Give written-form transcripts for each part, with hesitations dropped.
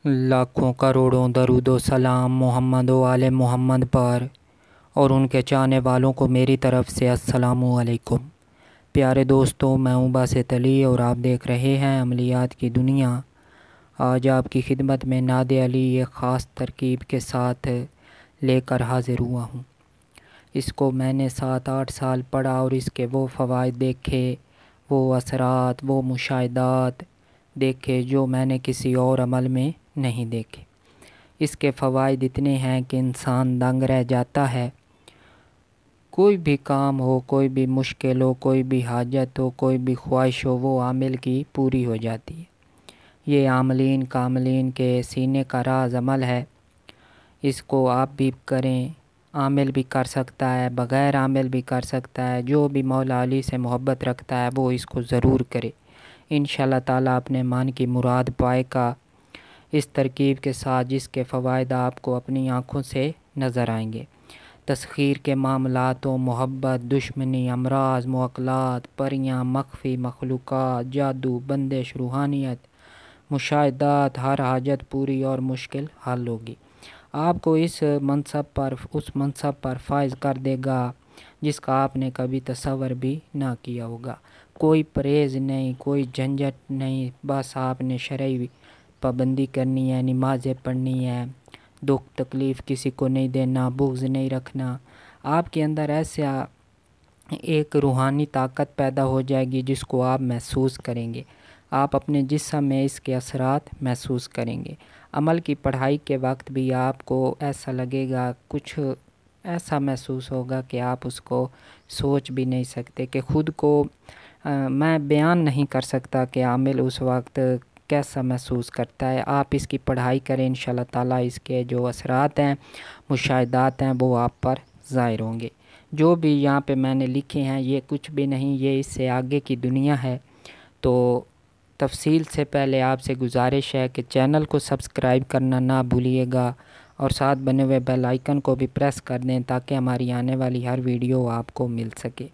लाखों करोड़ों दरूद व सलाम मोहम्मद व आले मोहम्मद पर और उनके चाहने वालों को मेरी तरफ़ से अस्सलामु अलैकुम। प्यारे दोस्तों, मैं हूं बासित अली और आप देख रहे हैं अमलियात की दुनिया। आज आपकी खिदमत में नादे अली एक ख़ास तरकीब के साथ लेकर हाज़िर हुआ हूं। इसको मैंने 7-8 साल पढ़ा और इसके वो फ़वाइद देखे, वो असरात, वो मुशाहिदात देखे जो मैंने किसी और अमल में नहीं देखे। इसके फ़वाइद इतने हैं कि इंसान दंग रह जाता है। कोई भी काम हो, कोई भी मुश्किल हो, कोई भी हाजत हो, कोई भी ख्वाहिश हो, वो आमिल की पूरी हो जाती है। ये आमलीन कामलीन के सीने का राज अमल है। इसको आप भी करें, आमिल भी कर सकता है, बग़ैर आमिल भी कर सकता है। जो भी मौला अली से मोहब्बत रखता है वो इसको ज़रूर करे। इंशाअल्लाह ताला अपने मन की मुराद पाएगा इस तरकीब के साथ, जिसके फ़वाइद आपको अपनी आँखों से नज़र आएंगे। तस्खीर के मामलातों, मोहब्बत, दुश्मनी, अमराज, मुअक्कलात, परियां, मख्फी मखलूक़ात, जादू, बंदिश, रूहानियत, मुशाहिदात, हर हाजत पूरी और मुश्किल हल होगी। आपको इस मनसब पर, उस मनसब पर फाइज कर देगा जिसका आपने कभी तसव्वुर भी ना किया होगा। कोई परहेज़ नहीं, कोई झंझट नहीं, बस आपने शरई पाबंदी करनी है, नमाज़ें पढ़नी है, दुख तकलीफ़ किसी को नहीं देना, बुग़्ज़ नहीं रखना। आपके अंदर ऐसा एक रूहानी ताकत पैदा हो जाएगी जिसको आप महसूस करेंगे। आप अपने जिस्म में इसके असरात महसूस करेंगे। अमल की पढ़ाई के वक्त भी आपको ऐसा लगेगा, कुछ ऐसा महसूस होगा कि आप उसको सोच भी नहीं सकते, कि ख़ुद को मैं बयान नहीं कर सकता कि आमिल उस वक्त कैसा महसूस करता है। आप इसकी पढ़ाई करें, इंशाअल्लाह ताला इसके जो असरात हैं, मुशाहिदात हैं, वो आप पर ज़ाहिर होंगे। जो भी यहाँ पे मैंने लिखे हैं ये कुछ भी नहीं, ये इससे आगे की दुनिया है। तो तफसील से पहले आपसे गुजारिश है कि चैनल को सब्सक्राइब करना ना भूलिएगा और साथ बने हुए बेल आइकन को भी प्रेस कर दें ताकि हमारी आने वाली हर वीडियो आपको मिल सके।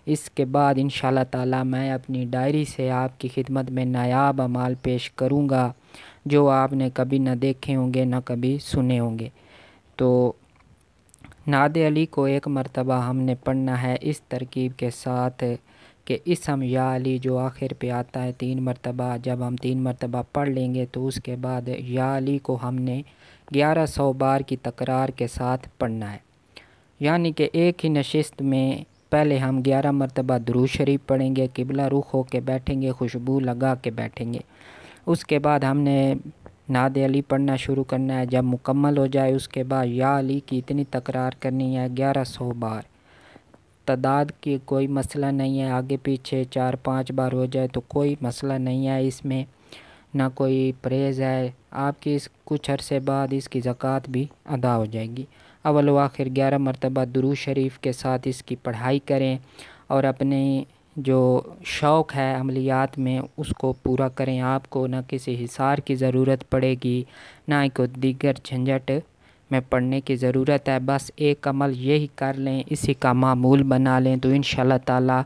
इसके बाद इंशाअल्लाह ताला मैं अपनी डायरी से आपकी खिदमत में नायाब अमाल पेश करूँगा जो आपने कभी न देखे होंगे, न कभी सुने होंगे। तो नादे अली को एक मरतबा हमने पढ़ना है इस तरकीब के साथ कि इसम या अली जो आखिर पे आता है 3 मरतबा, जब हम 3 मरतबा पढ़ लेंगे तो उसके बाद या अली को हमने 1100 बार की तकरार के साथ पढ़ना है। यानी कि एक ही नशिस्त में पहले हम 11 मरतबा दुरूद शरीफ पढ़ेंगे, किबला रुख हो के बैठेंगे, खुशबू लगा के बैठेंगे। उसके बाद हमने नादे अली पढ़ना शुरू करना है। जब मुकम्मल हो जाए उसके बाद या अली की इतनी तकरार करनी है 1100 बार। तादाद की कोई मसला नहीं है, आगे पीछे 4-5 बार हो जाए तो कोई मसला नहीं है, इसमें ना कोई परहेज़ है। आपकी इस कुछ अरसे बाद इसकी ज़कात भी अदा हो जाएगी। अव्वल व आखिर 11 मरतबा दुरूद शरीफ के साथ इसकी पढ़ाई करें और अपने जो शौक़ है अमलियात में उसको पूरा करें। आपको ना किसी हिसार की ज़रूरत पड़ेगी, ना ही कोई दीगर झंझट में पढ़ने की ज़रूरत है। बस एक अमल यही कर लें, इसी का मामूल बना लें तो इंशाअल्लाह ताला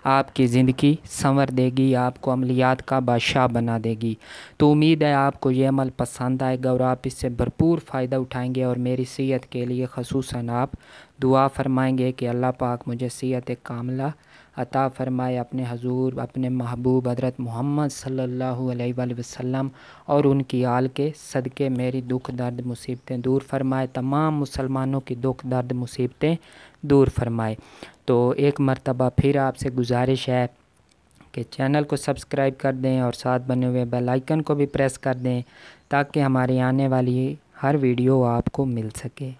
आपकी ज़िंदगी संवर देगी, आपको अमलियात का बादशाह बना देगी। तो उम्मीद है आपको ये अमल पसंद आएगा और आप इससे भरपूर फ़ायदा उठाएंगे और मेरी सेहत के लिए ख़ुसूसन आप दुआ फरमाएंगे कि अल्लाह पाक मुझे सेहत कामिला अता फ़रमाए, अपने हजूर अपने महबूब हज़रत मोहम्मद सल्लल्लाहु अलैहि वसल्लम और उनकी आल के सदक़े मेरी दुख दर्द मुसीबतें दूर फरमाए, तमाम मुसलमानों की दुख दर्द मुसीबतें दूर फरमाए। तो एक मरतबा फिर आपसे गुजारिश है कि चैनल को सब्सक्राइब कर दें और साथ बने हुए बेल आइकन को भी प्रेस कर दें ताकि हमारी आने वाली हर वीडियो आपको मिल सके।